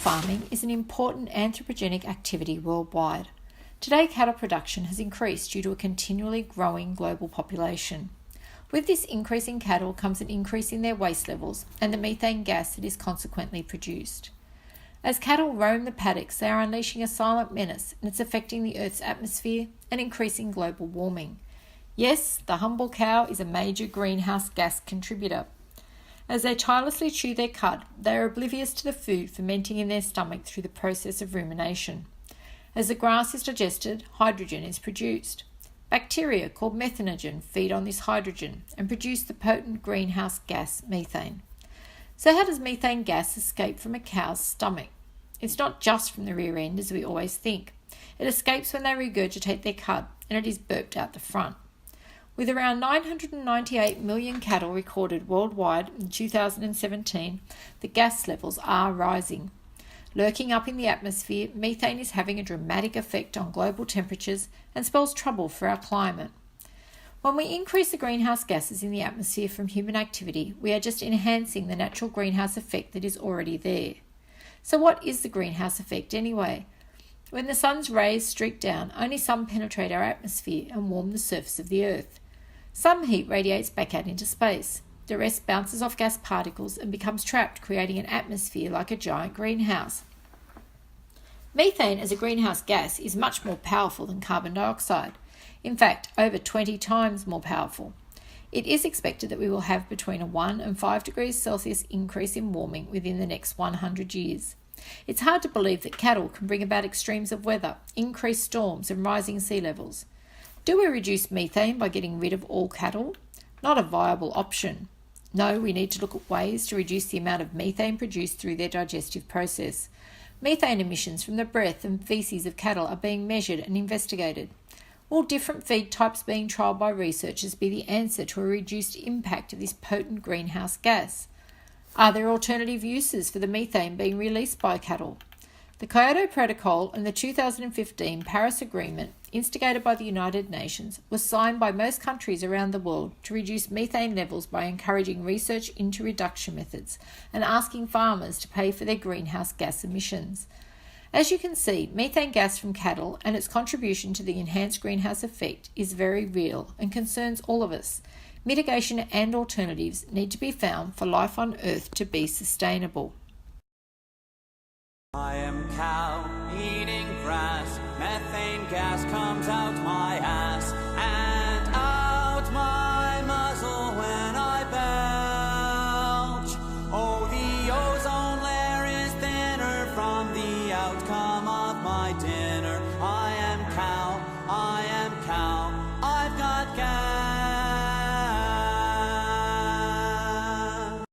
farming is an important anthropogenic activity worldwide. Today, cattle production has increased due to a continually growing global population. With this increase in cattle comes an increase in their waste levels and the methane gas that is consequently produced. As cattle roam the paddocks, they are unleashing a silent menace, and it's affecting the Earth's atmosphere and increasing global warming. Yes, the humble cow is a major greenhouse gas contributor. As they tirelessly chew their cud, they are oblivious to the food fermenting in their stomach through the process of rumination. As the grass is digested, hydrogen is produced. Bacteria called methanogen feed on this hydrogen and produce the potent greenhouse gas methane. So how does methane gas escape from a cow's stomach? It's not just from the rear end as we always think. It escapes when they regurgitate their cud, and it is burped out the front. With around 998 million cattle recorded worldwide in 2017, the gas levels are rising. Lurking up in the atmosphere, methane is having a dramatic effect on global temperatures and spells trouble for our climate. When we increase the greenhouse gases in the atmosphere from human activity, we are just enhancing the natural greenhouse effect that is already there. So what is the greenhouse effect anyway? When the sun's rays streak down, only some penetrate our atmosphere and warm the surface of the Earth. Some heat radiates back out into space. The rest bounces off gas particles and becomes trapped, creating an atmosphere like a giant greenhouse. Methane as a greenhouse gas is much more powerful than carbon dioxide. In fact, over 20 times more powerful. It is expected that we will have between a 1 and 5 degrees Celsius increase in warming within the next 100 years. It's hard to believe that cattle can bring about extremes of weather, increased storms and rising sea levels. Do we reduce methane by getting rid of all cattle? Not a viable option. No, we need to look at ways to reduce the amount of methane produced through their digestive process. Methane emissions from the breath and faeces of cattle are being measured and investigated. Will different feed types being trialled by researchers be the answer to a reduced impact of this potent greenhouse gas? Are there alternative uses for the methane being released by cattle? The Kyoto Protocol and the 2015 Paris Agreement, instigated by the United Nations, was signed by most countries around the world to reduce methane levels by encouraging research into reduction methods and asking farmers to pay for their greenhouse gas emissions. As you can see, methane gas from cattle and its contribution to the enhanced greenhouse effect is very real and concerns all of us. Mitigation and alternatives need to be found for life on Earth to be sustainable. I am cow eating grass, methane gas comes out my ass and out my muzzle when I belch. Oh, the ozone layer is thinner from the outcome of my dinner.